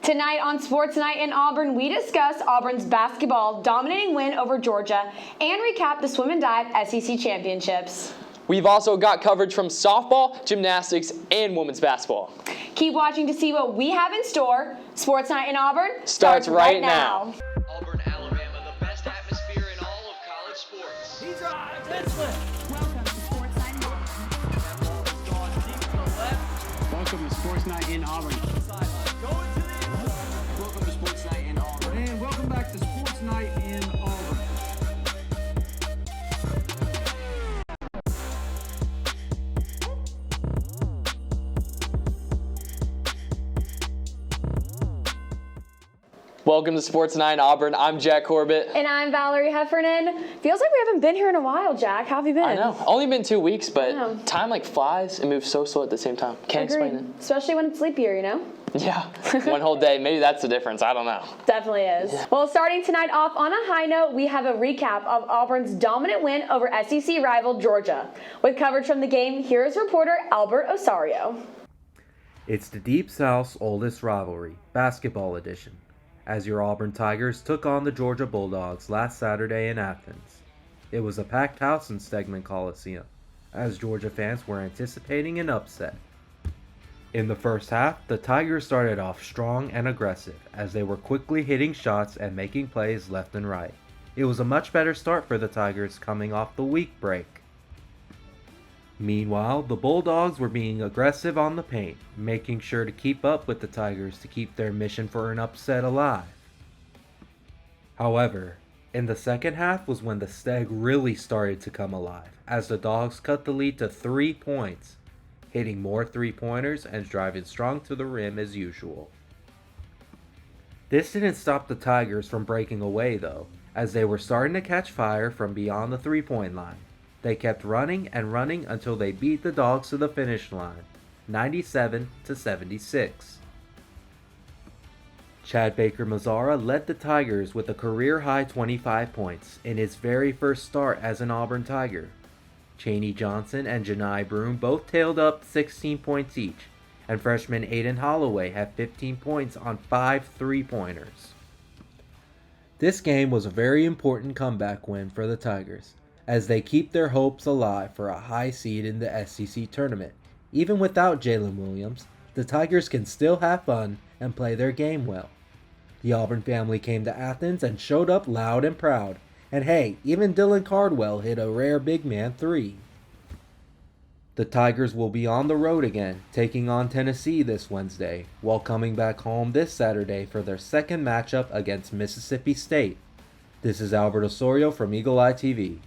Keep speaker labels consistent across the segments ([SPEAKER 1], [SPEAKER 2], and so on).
[SPEAKER 1] Tonight on Sports Night in Auburn, we discuss Auburn's basketball dominating win over Georgia and recap the swim and dive SEC championships.
[SPEAKER 2] We've also got coverage from softball, gymnastics, and women's basketball.
[SPEAKER 1] Keep watching to see what we have in store. Sports Night in Auburn
[SPEAKER 2] starts right now.
[SPEAKER 3] Auburn, Alabama, the best atmosphere in all of college sports.
[SPEAKER 4] He drives, it's lit.
[SPEAKER 5] Welcome to Sports Night in Auburn.
[SPEAKER 4] Gone deep to the left.
[SPEAKER 6] Welcome to Sports Night in Auburn.
[SPEAKER 4] Sideline going to the
[SPEAKER 6] Welcome to Sports Night in Auburn.
[SPEAKER 7] And welcome back to Sports Night in Auburn.
[SPEAKER 2] Welcome to Sports Night in Auburn. I'm Jack Corbett.
[SPEAKER 1] And I'm Valerie Heffernan. Feels like we haven't been here in a while, Jack. How have you been?
[SPEAKER 2] I know. Only been 2 weeks, but time like flies and moves so slow at the same time. Can't explain it.
[SPEAKER 1] Especially when it's leap year, you know?
[SPEAKER 2] Yeah, one whole day. Maybe that's the difference. I don't know.
[SPEAKER 1] Definitely is. Yeah. Well, starting tonight off on a high note, we have a recap of Auburn's dominant win over SEC rival Georgia. With coverage from the game, here is reporter Albert Osorio.
[SPEAKER 8] It's the Deep South's oldest rivalry, basketball edition, as your Auburn Tigers took on the Georgia Bulldogs last Saturday in Athens. It was a packed house in Stegman Coliseum, as Georgia fans were anticipating an upset. In the first half, the Tigers started off strong and aggressive, as they were quickly hitting shots and making plays left and right. It was a much better start for the Tigers coming off the week break. Meanwhile, the Bulldogs were being aggressive on the paint, making sure to keep up with the Tigers to keep their mission for an upset alive. However, in the second half was when the Steg really started to come alive, as the Dogs cut the lead to 3 points, hitting more three-pointers and driving strong to the rim as usual. This didn't stop the Tigers from breaking away though, as they were starting to catch fire from beyond the three-point line. They kept running and running until they beat the Dogs to the finish line, 97-76. Chad Baker-Mazara led the Tigers with a career-high 25 points in his very first start as an Auburn Tiger. Chaney Johnson and Janai Broom both tailed up 16 points each, and freshman Aiden Holloway had 15 points on 5 three-pointers. This game was a very important comeback win for the Tigers, as they keep their hopes alive for a high seed in the SEC tournament. Even without Jalen Williams, the Tigers can still have fun and play their game well. The Auburn family came to Athens and showed up loud and proud, and hey, even Dylan Cardwell hit a rare big man three. The Tigers will be on the road again, taking on Tennessee this Wednesday, while coming back home this Saturday for their second matchup against Mississippi State. This is Albert Osorio from Eagle Eye TV.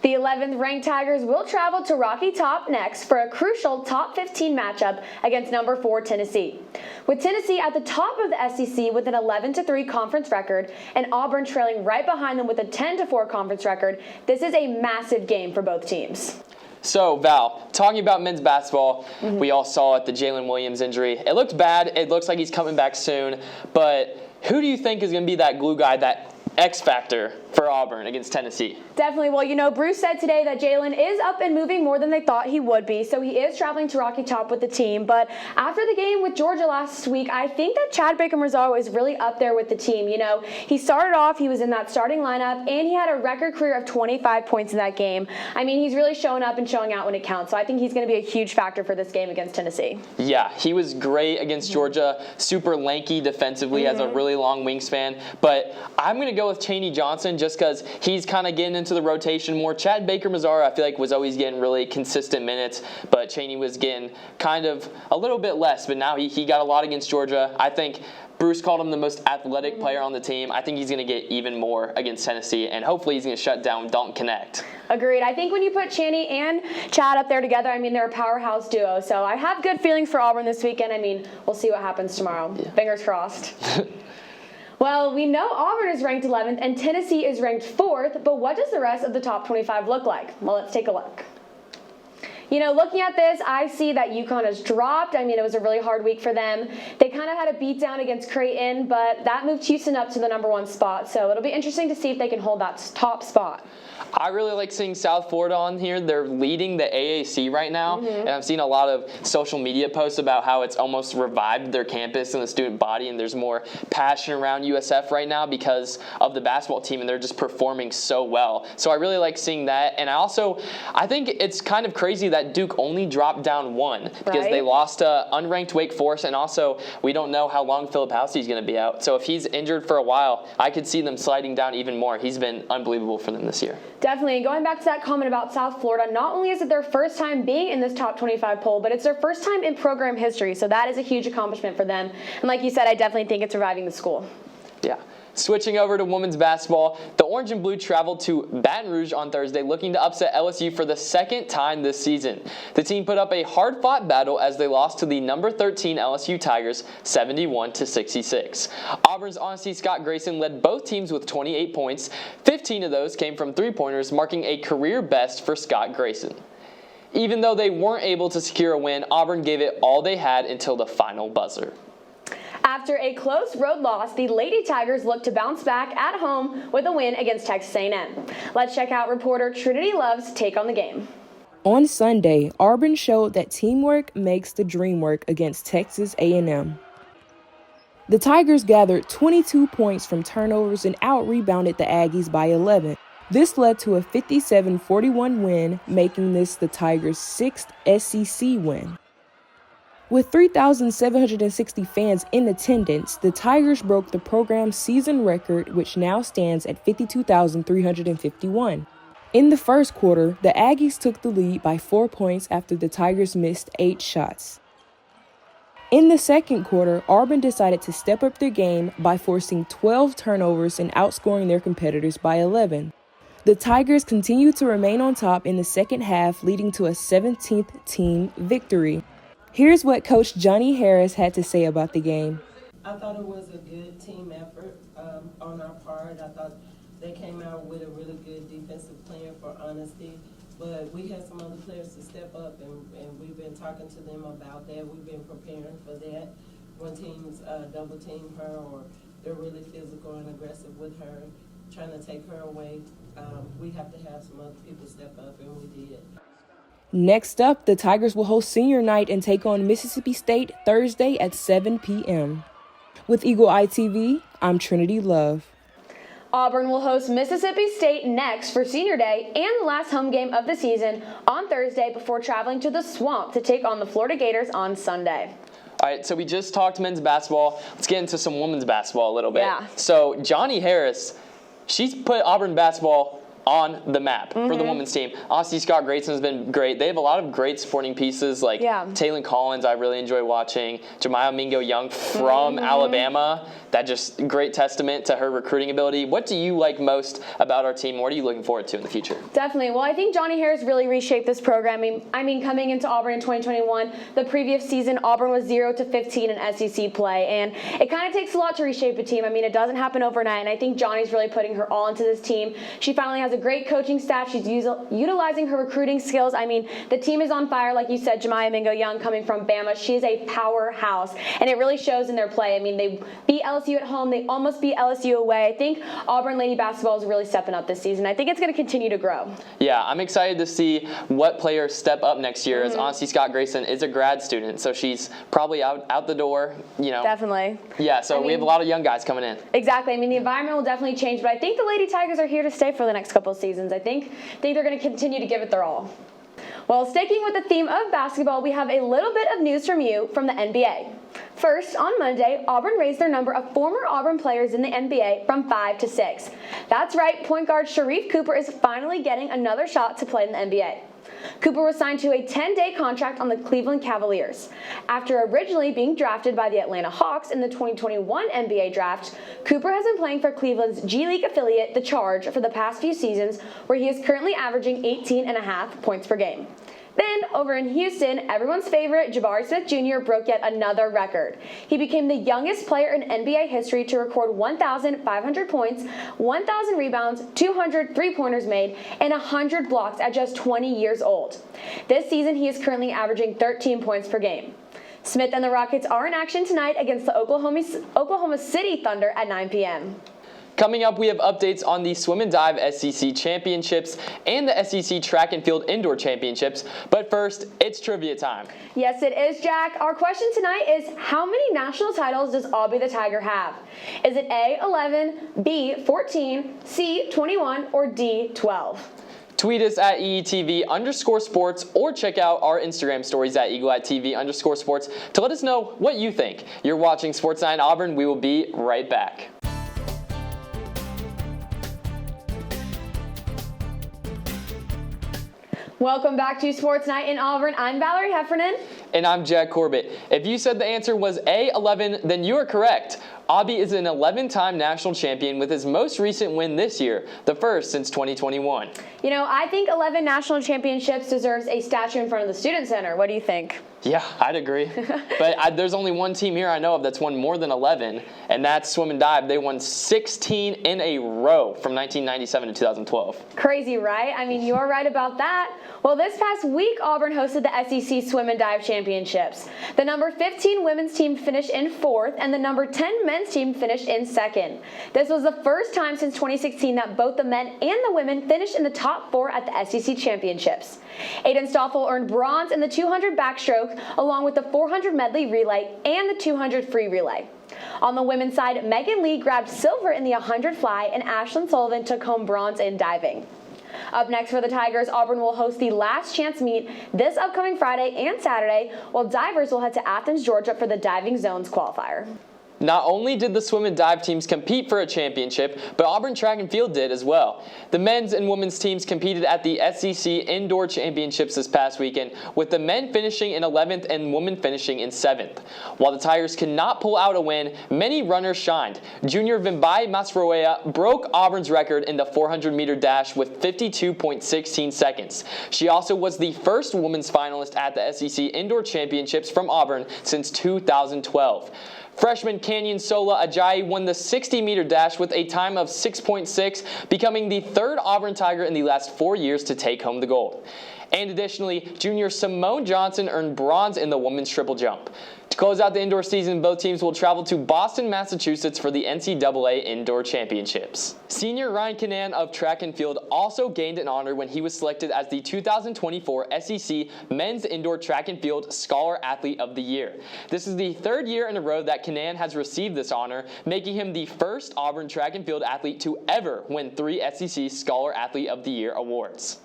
[SPEAKER 1] The 11th ranked Tigers will travel to Rocky Top next for a crucial top 15 matchup against number 4 Tennessee. With Tennessee at the top of the SEC with an 11-3 conference record and Auburn trailing right behind them with a 10-4 conference record, this is a massive game for both teams.
[SPEAKER 2] So, Val, talking about men's basketball, we all saw it, the Jalen Williams injury. It looked bad. It looks like he's coming back soon. But who do you think is going to be that glue guy, that X factor for Auburn against Tennessee?
[SPEAKER 1] Definitely. Well, you know, Bruce said today that Jalen is up and moving more than they thought he would be, so he is traveling to Rocky Top with the team. But after the game with Georgia last week, I think that Chad Baker-Mazara is really up there with the team. You know, he started off, he was in that starting lineup, and he had a record career of 25 points in that game. I mean, he's really showing up and showing out when it counts, so I think he's going to be a huge factor for this game against Tennessee. Yeah,
[SPEAKER 2] he was great against Georgia, super lanky defensively, has a really long wingspan. But I'm going to go with Chaney Johnson just because he's kind of getting into the rotation more. Chad Baker-Mazara, I feel like, was always getting really consistent minutes, but Chaney was getting kind of a little bit less, but now he got a lot against Georgia. I think Bruce called him the most athletic player on the team. I think he's going to get even more against Tennessee, and hopefully he's going to shut down Don't Connect.
[SPEAKER 1] Agreed. I think when you put Chaney and Chad up there together, I mean, they're a powerhouse duo, so I have good feelings for Auburn this weekend. I mean, we'll see what happens tomorrow. Yeah. Fingers crossed. Well, we know Auburn is ranked 11th and Tennessee is ranked 4th, but what does the rest of the top 25 look like? Well, let's take a look. Looking at this, I see that UConn has dropped. It was a really hard week for them. They kind of had a beatdown against Creighton, but that moved Houston up to the #1 spot. So it'll be interesting to see if they can hold that top spot.
[SPEAKER 2] I really like seeing South Florida on here. They're leading the AAC right now, and I've seen a lot of social media posts about how it's almost revived their campus and the student body, and there's more passion around USF right now because of the basketball team, and they're just performing so well. So I really like seeing that, and I think it's kind of crazy that Duke only dropped down 1 because they lost to unranked Wake Forest, and also we don't know how long Philip Housey's going to be out. So if he's injured for a while, I could see them sliding down even more. He's been unbelievable for them this year.
[SPEAKER 1] Definitely. And going back to that comment about South Florida, not only is it their first time being in this top 25 poll, but it's their first time in program history. So that is a huge accomplishment for them. And like you said, I definitely think it's reviving the school.
[SPEAKER 2] Yeah. Switching over to women's basketball, the Orange and Blue traveled to Baton Rouge on Thursday looking to upset LSU for the second time this season. The team put up a hard-fought battle as they lost to the number 13 LSU Tigers 71-66. Auburn's Honesty Scott Grayson led both teams with 28 points. 15 of those came from three-pointers, marking a career best for Scott Grayson. Even though they weren't able to secure a win, Auburn gave it all they had until the final buzzer.
[SPEAKER 1] After a close road loss, the Lady Tigers look to bounce back at home with a win against Texas A&M. Let's check out reporter Trinity Love's take on the game.
[SPEAKER 9] On Sunday, Auburn showed that teamwork makes the dream work against Texas A&M. The Tigers gathered 22 points from turnovers and out-rebounded the Aggies by 11. This led to a 57-41 win, making this the Tigers' 6th SEC win. With 3,760 fans in attendance, the Tigers broke the program's season record, which now stands at 52,351. In the first quarter, the Aggies took the lead by 4 points after the Tigers missed 8 shots. In the second quarter, Auburn decided to step up their game by forcing 12 turnovers and outscoring their competitors by 11. The Tigers continued to remain on top in the second half, leading to a 17th team victory. Here's what Coach Johnny Harris had to say about the game.
[SPEAKER 10] I thought it was a good team effort on our part. I thought they came out with a really good defensive plan for Honesty. But we had some other players to step up, and we've been talking to them about that. We've been preparing for that. When teams double team her or they're really physical and aggressive with her, trying to take her away, we have to have some other people step up, and we did.
[SPEAKER 9] Next up, the Tigers will host senior night and take on Mississippi State Thursday at 7 p.m. With Eagle Eye TV, I'm Trinity Love.
[SPEAKER 1] Auburn will host Mississippi State next for senior day and the last home game of the season on Thursday before traveling to the Swamp to take on the Florida Gators on Sunday.
[SPEAKER 2] All right, so we just talked men's basketball. Let's get into some women's basketball a little bit.
[SPEAKER 1] Yeah.
[SPEAKER 2] So Johnny Harris, she's put Auburn basketball on the map for the women's team. Honesty Scott Grayson has been great. They have a lot of great supporting pieces like Taylon Collins, I really enjoy watching. Jemiah Mingo Young from Alabama. That just great testament to her recruiting ability. What do you like most about our team? What are you looking forward to in the future?
[SPEAKER 1] Definitely. Well, I think Johnny Harris really reshaped this program. I mean, coming into Auburn in 2021, the previous season, Auburn was 0-15 in SEC play, and it kind of takes a lot to reshape a team. I mean, it doesn't happen overnight, and I think Johnny's really putting her all into this team. She finally has a great coaching staff. She's utilizing her recruiting skills. I mean, the team is on fire, like you said. Jemiah Mingo Young coming from Bama. She's a powerhouse, and it really shows in their play. I mean, they beat LSU at home. They almost beat LSU away. I think Auburn Lady Basketball is really stepping up this season. I think it's going to continue to grow. Yeah,
[SPEAKER 2] I'm excited to see what players step up next year, as Honesty Scott Grayson is a grad student, so she's probably out the door, you know.
[SPEAKER 1] Definitely.
[SPEAKER 2] Yeah, so we have a lot of young guys coming in.
[SPEAKER 1] Exactly. I mean, the environment will definitely change, but I think the Lady Tigers are here to stay for the next couple of seasons. I think they're going to continue to give it their all. Well, sticking with the theme of basketball, we have a little bit of news from you from the NBA. First, on Monday, Auburn raised their number of former Auburn players in the NBA from 5 to 6. That's right, point guard Sharife Cooper is finally getting another shot to play in the NBA. Cooper was signed to a 10-day contract on the Cleveland Cavaliers. After originally being drafted by the Atlanta Hawks in the 2021 NBA draft, Cooper has been playing for Cleveland's G League affiliate, The Charge, for the past few seasons, where he is currently averaging 18.5 points per game. Then, over in Houston, everyone's favorite Jabari Smith Jr. broke yet another record. He became the youngest player in NBA history to record 1,500 points, 1,000 rebounds, 200 three-pointers made, and 100 blocks at just 20 years old. This season, he is currently averaging 13 points per game. Smith and the Rockets are in action tonight against the Oklahoma City Thunder at 9 p.m.
[SPEAKER 2] Coming up, we have updates on the Swim and Dive SEC Championships and the SEC Track and Field Indoor Championships. But first, it's trivia time.
[SPEAKER 1] Yes, it is, Jack. Our question tonight is, how many national titles does Aubrey the Tiger have? Is it A, 11, B, 14, C, 21, or D, 12?
[SPEAKER 2] Tweet us at EETV_sports or check out our Instagram stories at EagleEyeTV_sports to let us know what you think. You're watching Sports Night in Auburn. We will be right back.
[SPEAKER 1] Welcome back to Sports Night in Auburn. I'm Valerie Heffernan.
[SPEAKER 2] And I'm Jack Corbett. If you said the answer was A, 11, then you are correct. Aubrey is an 11-time national champion with his most recent win this year, the first since 2021.
[SPEAKER 1] You know, I think 11 national championships deserves a statue in front of the Student Center. What do you think?
[SPEAKER 2] Yeah, I'd agree. But there's only one team here I know of that's won more than 11, and that's Swim and Dive. They won 16 in a row from 1997 to 2012.
[SPEAKER 1] Crazy, right? I mean, you're right about that. Well, this past week, Auburn hosted the SEC Swim and Dive Championships. The number 15 women's team finished in 4th, and the number 10 men's team finished in 2nd. This was the first time since 2016 that both the men and the women finished in the top 4 at the SEC Championships. Aiden Stoffel earned bronze in the 200 backstroke, along with the 400 medley relay and the 200 free relay. On the women's side, Megan Lee grabbed silver in the 100 fly, and Ashlyn Sullivan took home bronze in diving. Up next for the Tigers, Auburn will host the last chance meet this upcoming Friday and Saturday, while divers will head to Athens, Georgia for the Diving Zones qualifier.
[SPEAKER 2] Not only did the swim and dive teams compete for a championship, but Auburn Track and Field did as well. The men's and women's teams competed at the SEC Indoor Championships this past weekend, with the men finishing in 11th and women finishing in 7th. While the Tigers could not pull out a win, many runners shined. Junior Vimbai Masroea broke Auburn's record in the 400-meter dash with 52.16 seconds. She also was the first women's finalist at the SEC Indoor Championships from Auburn since 2012. Freshman Canyon Sola Ajayi won the 60-meter dash with a time of 6.6, becoming the third Auburn Tiger in the last 4 years to take home the gold. And additionally, junior Simone Johnson earned bronze in the women's triple jump. To close out the indoor season, both teams will travel to Boston, Massachusetts for the NCAA Indoor Championships. Senior Ryan Cavanagh of Track and Field also gained an honor when he was selected as the 2024 SEC Men's Indoor Track and Field Scholar Athlete of the Year. This is the third year in a row that Cavanagh has received this honor, making him the first Auburn Track and Field athlete to ever win 3 SEC Scholar Athlete of the Year awards.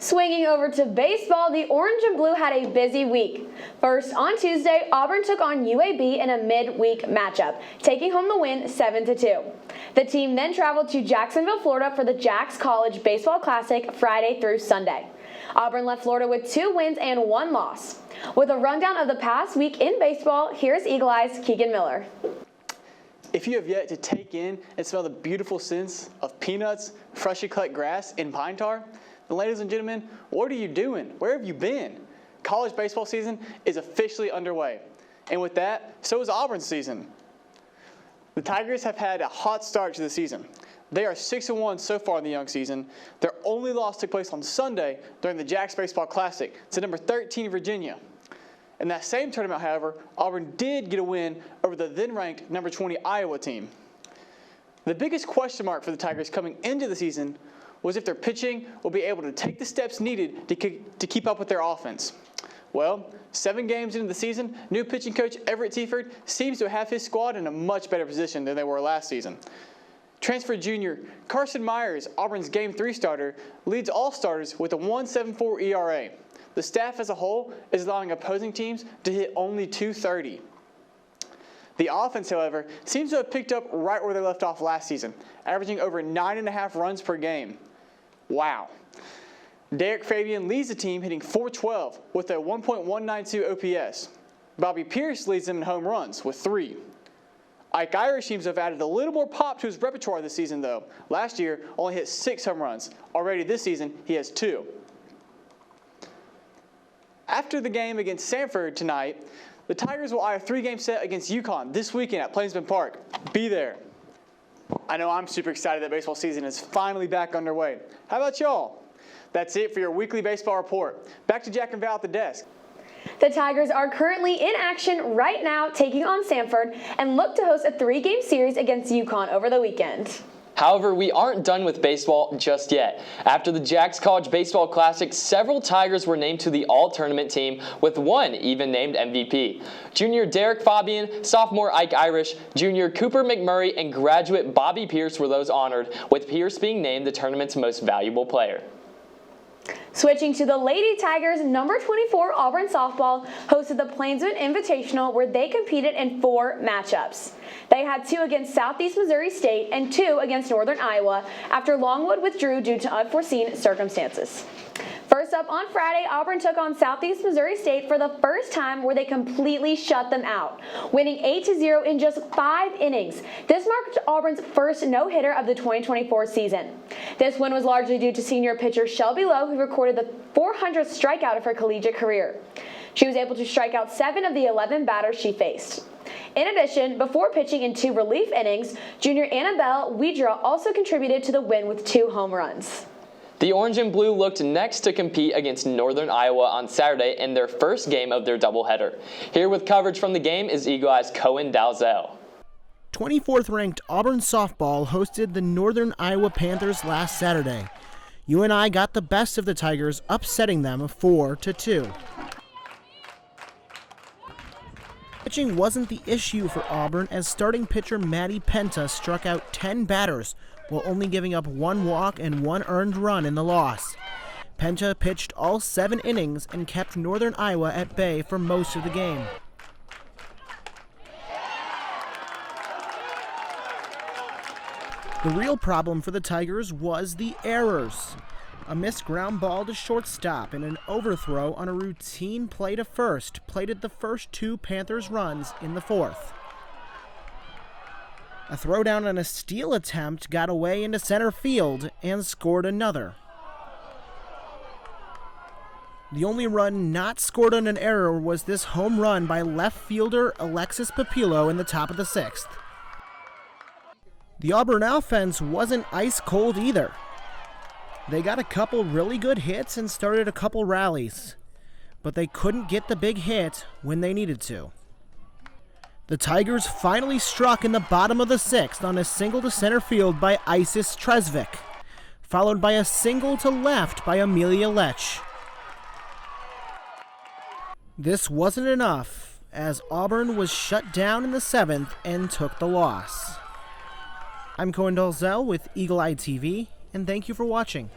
[SPEAKER 1] Swinging over to baseball, the Orange and Blue had a busy week. First, on Tuesday, Auburn took on UAB in a midweek matchup, taking home the win 7-2. The team then traveled to Jacksonville, Florida for the Jacks College Baseball Classic Friday through Sunday. Auburn left Florida with 2 wins and 1 loss. With a rundown of the past week in baseball, here's Eagle Eye's Kegan Miller.
[SPEAKER 11] If you have yet to take in and smell the beautiful scents of peanuts, freshly cut grass, and pine tar, then ladies and gentlemen, what are you doing? Where have you been? College baseball season is officially underway. And with that, so is Auburn's season. The Tigers have had a hot start to the season. They are 6-1 so far in the young season. Their only loss took place on Sunday during the Jacks Baseball Classic to number 13 Virginia. In that same tournament, however, Auburn did get a win over the then-ranked number 20 Iowa team. The biggest question mark for the Tigers coming into the season was if their pitching will be able to take the steps needed to keep up with their offense. Well, 7 games into the season, new pitching coach Everett Seaford seems to have his squad in a much better position than they were last season. Transfer junior Carson Myers, Auburn's Game 3 starter, leads all starters with a 1.74 ERA. The staff as a whole is allowing opposing teams to hit only .230. The offense, however, seems to have picked up right where they left off last season, averaging over 9.5 runs per game. Wow. Derek Fabian leads the team, hitting .412 with a 1.192 OPS. Bobby Pierce leads them in home runs with 3. Ike Irish seems to have added a little more pop to his repertoire this season, though. Last year, only hit 6 home runs. Already this season, he has 2. After the game against Samford tonight, the Tigers will eye a 3-game set against UConn this weekend at Plainsman Park. Be there. I know I'm super excited that baseball season is finally back underway. How about y'all? That's it for your weekly baseball report. Back to Jack and Val at the desk.
[SPEAKER 1] The Tigers are currently in action right now, taking on Samford, and look to host a 3-game series against UConn over the weekend.
[SPEAKER 2] However, we aren't done with baseball just yet. After the Jacks College Baseball Classic, several Tigers were named to the All-Tournament team, with one even named MVP. Junior Derek Fabian, sophomore Ike Irish, junior Cooper McMurray, and graduate Bobby Pierce were those honored, with Pierce being named the tournament's most valuable player.
[SPEAKER 1] Switching to the Lady Tigers, number 24 Auburn softball hosted the Plainsman Invitational, where they competed in 4 matchups. They had 2 against Southeast Missouri State and 2 against Northern Iowa after Longwood withdrew due to unforeseen circumstances. First up on Friday, Auburn took on Southeast Missouri State for the first time, where they completely shut them out, winning 8-0 in just 5 innings. This marked Auburn's first no-hitter of the 2024 season. This win was largely due to senior pitcher Shelby Lowe, who recorded the 400th strikeout of her collegiate career. She was able to strike out 7 of the 11 batters she faced. In addition, before pitching in 2 relief innings, junior Annabelle Widra also contributed to the win with 2 home runs.
[SPEAKER 2] The Orange and Blue looked next to compete against Northern Iowa on Saturday in their first game of their doubleheader. Here with coverage from the game is Eagle Eye's Cohen Dalzall.
[SPEAKER 12] 24th ranked Auburn softball hosted the Northern Iowa Panthers last Saturday. UNI got the best of the Tigers, upsetting them 4-2. Pitching wasn't the issue for Auburn, as starting pitcher Maddie Penta struck out 10 batters, while only giving up 1 walk and 1 earned run in the loss. Penta pitched all 7 innings and kept Northern Iowa at bay for most of the game. The real problem for the Tigers was the errors. A missed ground ball to shortstop and an overthrow on a routine play to first plated the first 2 Panthers runs in the 4th. A throwdown on a steal attempt got away into center field and scored another. The only run not scored on an error was this home run by left fielder Alexis Papillo in the top of the 6th. The Auburn offense wasn't ice cold either. They got a couple really good hits and started a couple rallies, but they couldn't get the big hit when they needed to. The Tigers finally struck in the bottom of the 6th on a single to center field by Isis Tresvik, followed by a single to left by Amelia Lech. This wasn't enough, as Auburn was shut down in the 7th and took the loss. I'm Cohen Dalzall with Eagle Eye TV, and thank you for watching.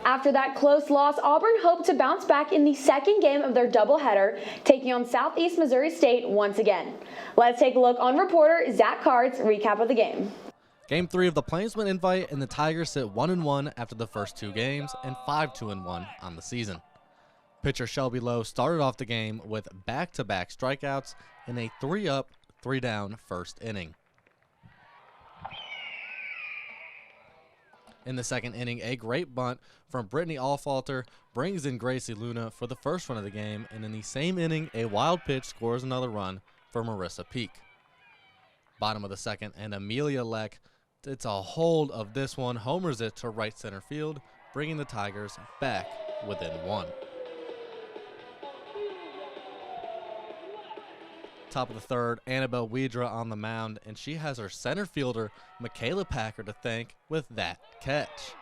[SPEAKER 1] After that close loss, Auburn hoped to bounce back in the second game of their doubleheader, taking on Southeast Missouri State once again. Let's take a look on reporter Zach Card's recap of the game.
[SPEAKER 13] Game 3 of the Plainsman Invite, and the Tigers sit 1-1 after the first 2 games and 5-2-1 on the season. Pitcher Shelby Lowe started off the game with back-to-back strikeouts in a 3-up, 3-down first inning. In the second inning, a great bunt from Brittany Allfalter brings in Gracie Luna for the first run of the game, and in the same inning, a wild pitch scores another run for Marissa Peak. Bottom of the second, and Amelia Lech gets a hold of this one, homers it to right center field, bringing the Tigers back within 1. Top of the third, Annabelle Widra on the mound, and she has her center fielder, Michaela Packer, to thank with that catch.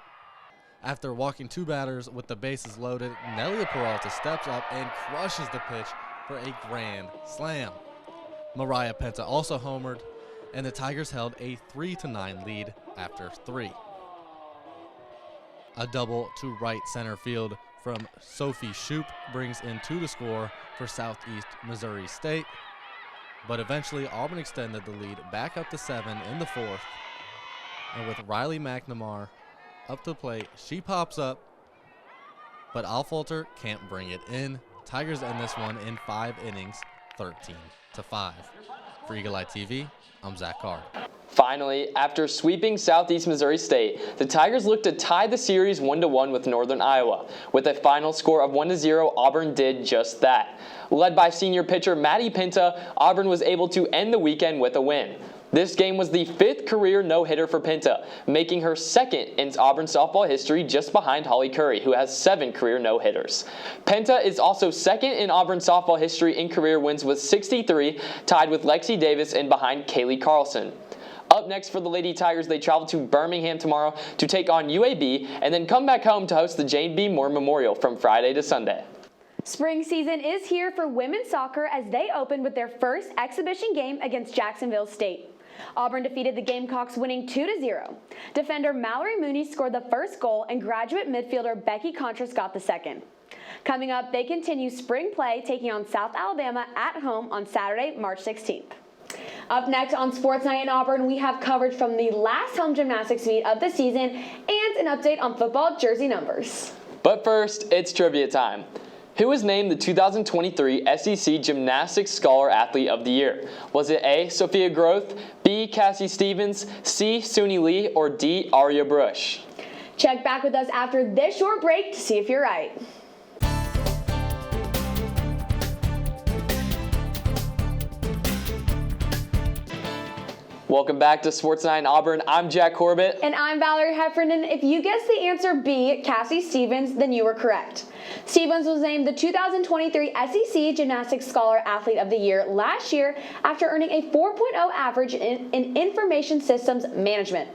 [SPEAKER 13] After walking 2 batters with the bases loaded, Nelia Peralta steps up and crushes the pitch for a grand slam. Mariah Penta also homered, and the Tigers held a 3-9 lead after 3. A double to right center field from Sophie Shoup brings in 2 to score for Southeast Missouri State. But eventually, Auburn extended the lead back up to 7 in the 4th. And with Riley McNamara up to the plate, she pops up, but Allfalter can't bring it in. Tigers end this one in 5 innings, 13-5. For Eagle Eye TV, I'm Zach Carr.
[SPEAKER 2] Finally, after sweeping Southeast Missouri State, the Tigers looked to tie the series 1-1 with Northern Iowa. With a final score of 1-0, Auburn did just that. Led by senior pitcher Maddie Pinta, Auburn was able to end the weekend with a win. This game was the 5th career no-hitter for Pinta, making her 2nd in Auburn softball history, just behind Holly Curry, who has 7 career no-hitters. Pinta is also 2nd in Auburn softball history in career wins with 63, tied with Lexi Davis and behind Kaylee Carlson. Up next for the Lady Tigers, they travel to Birmingham tomorrow to take on UAB and then come back home to host the Jane B. Moore Memorial from Friday to Sunday.
[SPEAKER 1] Spring season is here for women's soccer as they opened with their first exhibition game against Jacksonville State. Auburn defeated the Gamecocks, winning 2-0. Defender Mallory Mooney scored the first goal and graduate midfielder Becky Contras got the second. Coming up, they continue spring play, taking on South Alabama at home on Saturday, March 16th. Up next on Sports Night in Auburn, we have coverage from the last home gymnastics meet of the season and an update on football jersey numbers.
[SPEAKER 2] But first, it's trivia time. Who was named the 2023 SEC Gymnastics Scholar Athlete of the Year? Was it A, Sophia Groth, B, Cassie Stevens, C, Suni Lee, or D, Aria Brush?
[SPEAKER 1] Check back with us after this short break to see if you're right.
[SPEAKER 2] Welcome back to Sports Night in Auburn. I'm Jack Corbett.
[SPEAKER 1] And I'm Valerie Heffernan. If you guessed the answer B, Cassie Stevens, then you were correct. Stevens was named the 2023 SEC Gymnastics Scholar Athlete of the Year last year after earning a 4.0 average in Information Systems Management.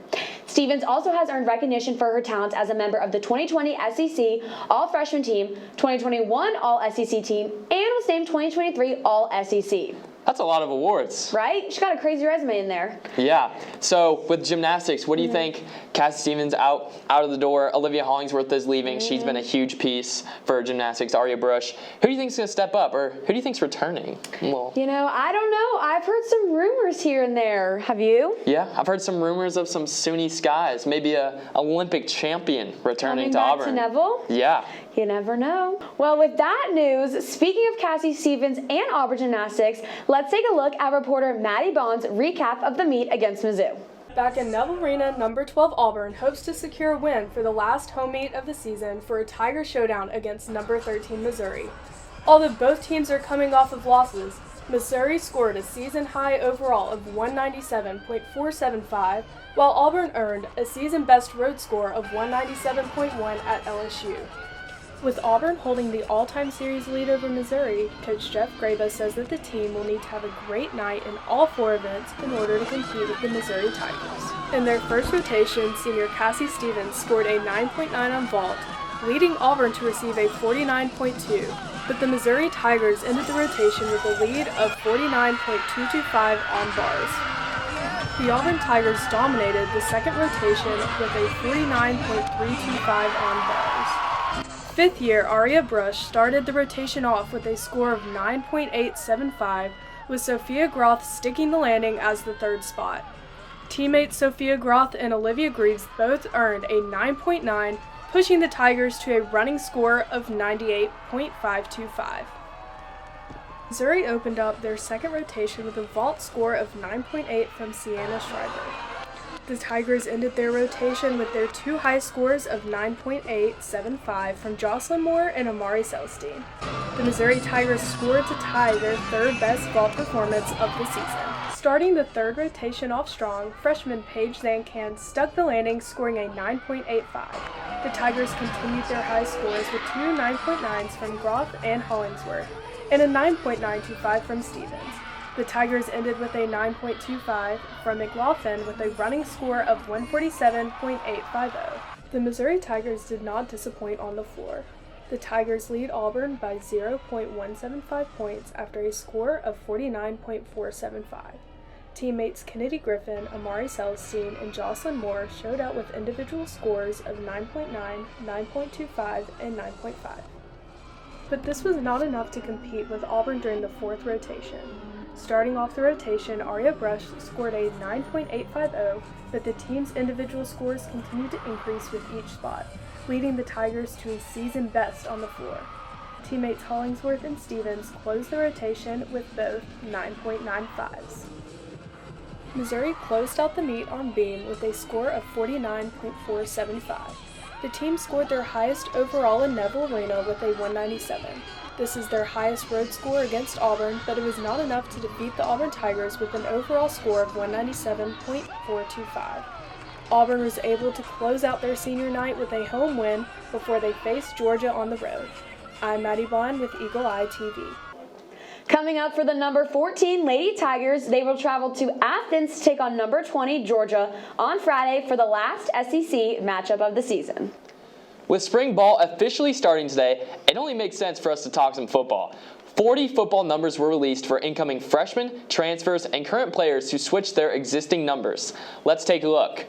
[SPEAKER 1] Stevens also has earned recognition for her talents as a member of the 2020 SEC All-Freshman Team, 2021 All-SEC Team, and was named 2023 All-SEC.
[SPEAKER 2] That's a lot of awards.
[SPEAKER 1] Right? She got a crazy resume in there.
[SPEAKER 2] Yeah. So with gymnastics, what do you think? Cassie Stevens out of the door. Olivia Hollingsworth is leaving. She's been a huge piece for gymnastics. Aria Brush. Who do you think's going to step up, or who do you think's returning? Well,
[SPEAKER 1] you know, I don't know. I've heard some rumors here and there. Have you?
[SPEAKER 2] Yeah, I've heard some rumors of some SUNY Skies, maybe a Olympic champion returning to Auburn.
[SPEAKER 1] To Neville?
[SPEAKER 2] Yeah.
[SPEAKER 1] You never know. Well, with that news, speaking of Cassie Stevens and Auburn gymnastics, let's take a look at reporter Maddie Baughn's recap of the meet against Mizzou.
[SPEAKER 14] Back in Neville Arena, number 12 Auburn hopes to secure a win for the last home meet of the season for a Tiger showdown against number 13 Missouri. Although both teams are coming off of losses, Missouri scored a season-high overall of 197.475, while Auburn earned a season-best road score of 197.1 at LSU. With Auburn holding the all-time series lead over Missouri, Coach Jeff Graba says that the team will need to have a great night in all 4 events in order to compete with the Missouri Tigers. In their first rotation, senior Cassie Stevens scored a 9.9 on vault, leading Auburn to receive a 49.2, but the Missouri Tigers ended the rotation with a lead of 49.225 on bars. The Auburn Tigers dominated the second rotation with a 49.325 on bars. 5th year Aria Brush started the rotation off with a score of 9.875, with Sophia Groth sticking the landing as the 3rd spot. Teammates Sophia Groth and Olivia Greaves both earned a 9.9, pushing the Tigers to a running score of 98.525. Missouri opened up their second rotation with a vault score of 9.8 from Sienna Schreiber. The Tigers ended their rotation with their 2 high scores of 9.875 from Jocelyn Moore and Amari Celestine. The Missouri Tigers scored to tie their 3rd best vault performance of the season. Starting the 3rd rotation off strong, freshman Paige Zancan stuck the landing, scoring a 9.85. The Tigers continued their high scores with 2 9.9s from Groth and Hollingsworth, and a 9.925 from Stevens. The Tigers ended with a 9.25 from McLaughlin with a running score of 147.850. The Missouri Tigers did not disappoint on the floor. The Tigers lead Auburn by 0.175 points after a score of 49.475. Teammates Kennedy Griffin, Amari Celestine, and Jocelyn Moore showed out with individual scores of 9.9, 9.25, and 9.5. But this was not enough to compete with Auburn during the 4th rotation. Starting off the rotation, Aria Brush scored a 9.850, but the team's individual scores continued to increase with each spot, leading the Tigers to a season best on the floor. Teammates Hollingsworth and Stevens closed the rotation with both 9.95s. Missouri closed out the meet on beam with a score of 49.475. The team scored their highest overall in Neville Arena with a 197. This is their highest road score against Auburn, but it was not enough to defeat the Auburn Tigers with an overall score of 197.425. Auburn was able to close out their senior night with a home win before they faced Georgia on the road. I'm Maddie Baughn with Eagle Eye TV.
[SPEAKER 1] Coming up for the number 14 Lady Tigers, they will travel to Athens to take on number 20 Georgia on Friday for the last SEC matchup of the season.
[SPEAKER 2] With spring ball officially starting today, it only makes sense for us to talk some football. 40 football numbers were released for incoming freshmen, transfers, and current players who switched their existing numbers. Let's take a look.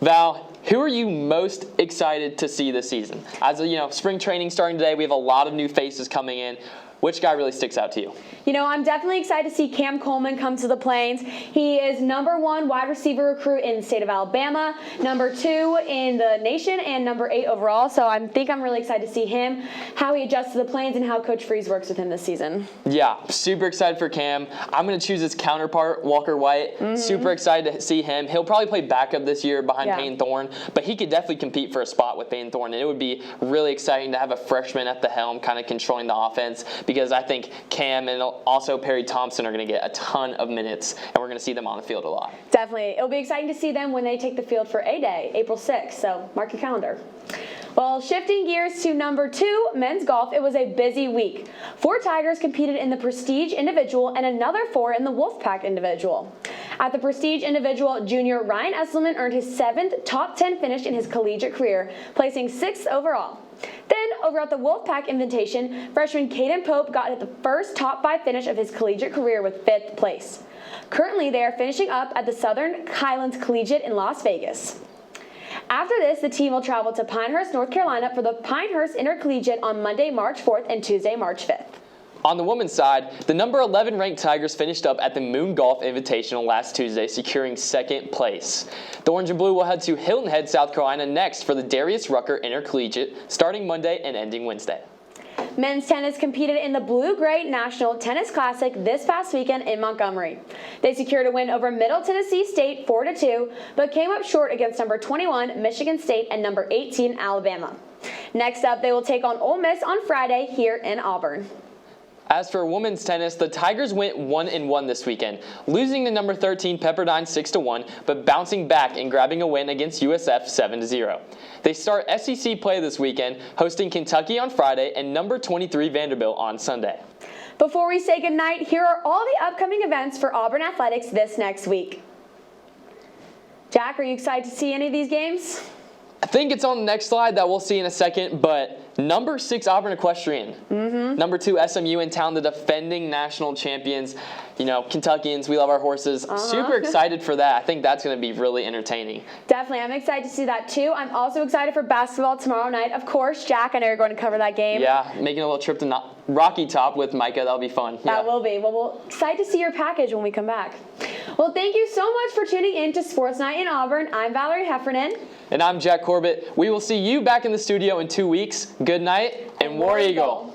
[SPEAKER 2] Val, who are you most excited to see this season? As spring training starting today, we have a lot of new faces coming in. Which guy really sticks out to you?
[SPEAKER 1] I'm definitely excited to see Cam Coleman come to the Plains. He is number 1 wide receiver recruit in the state of Alabama, number 2 in the nation, and number 8 overall. So I think I'm really excited to see him, how he adjusts to the Plains, and how Coach Freeze works with him this season.
[SPEAKER 2] Yeah, super excited for Cam. I'm going to choose his counterpart, Walker White. Super excited to see him. He'll probably play backup this year behind Payne Thorne, but he could definitely compete for a spot with Payne Thorne, and it would be really exciting to have a freshman at the helm kind of controlling the offense, because I think Cam and also Perry Thompson are going to get a ton of minutes, and we're going to see them on the field a lot.
[SPEAKER 1] Definitely. It'll be exciting to see them when they take the field for A-Day, April 6th, so mark your calendar. Well, shifting gears to number 2, men's golf, it was a busy week. 4 Tigers competed in the Prestige Individual and another 4 in the Wolfpack Individual. At the Prestige Individual, junior Ryan Esselman earned his 7th top 10 finish in his collegiate career, placing 6th overall. Then, over at the Wolfpack Invitation, freshman Caden Pope got the first top 5 finish of his collegiate career with 5th place. Currently, they are finishing up at the Southern Highlands Collegiate in Las Vegas. After this, the team will travel to Pinehurst, North Carolina for the Pinehurst Intercollegiate on Monday, March 4th and Tuesday, March 5th.
[SPEAKER 2] On the women's side, the number 11 ranked Tigers finished up at the Moon Golf Invitational last Tuesday, securing 2nd place. The Orange and Blue will head to Hilton Head, South Carolina next for the Darius Rucker Intercollegiate, starting Monday and ending Wednesday.
[SPEAKER 1] Men's tennis competed in the Blue-Gray National Tennis Classic this past weekend in Montgomery. They secured a win over Middle Tennessee State 4-2, but came up short against number 21 Michigan State and number 18 Alabama. Next up, they will take on Ole Miss on Friday here in Auburn.
[SPEAKER 2] As for women's tennis, the Tigers went 1-1 this weekend, losing to number 13 Pepperdine 6-1, but bouncing back and grabbing a win against USF 7-0. They start SEC play this weekend, hosting Kentucky on Friday and number 23 Vanderbilt on Sunday.
[SPEAKER 1] Before we say goodnight, here are all the upcoming events for Auburn Athletics this next week. Jack, are you excited to see any of these games?
[SPEAKER 2] I think it's on the next slide that we'll see in a second, but number 6 Auburn Equestrian, number 2 SMU in town, the defending national champions. Kentuckians, we love our horses. Super excited for that. I think that's going to be really entertaining.
[SPEAKER 1] Definitely. I'm excited to see that too. I'm also excited for basketball tomorrow night. Of course, Jack, I know you're going to cover that game.
[SPEAKER 2] Yeah, making a little trip to Rocky Top with Micah. That'll be fun.
[SPEAKER 1] That will be. Well, we're excited to see your package when we come back. Well, thank you so much for tuning in to Sports Night in Auburn. I'm Valerie Heffernan.
[SPEAKER 2] And I'm Jack Corbett. We will see you back in the studio in 2 weeks. Good night, and War Eagle.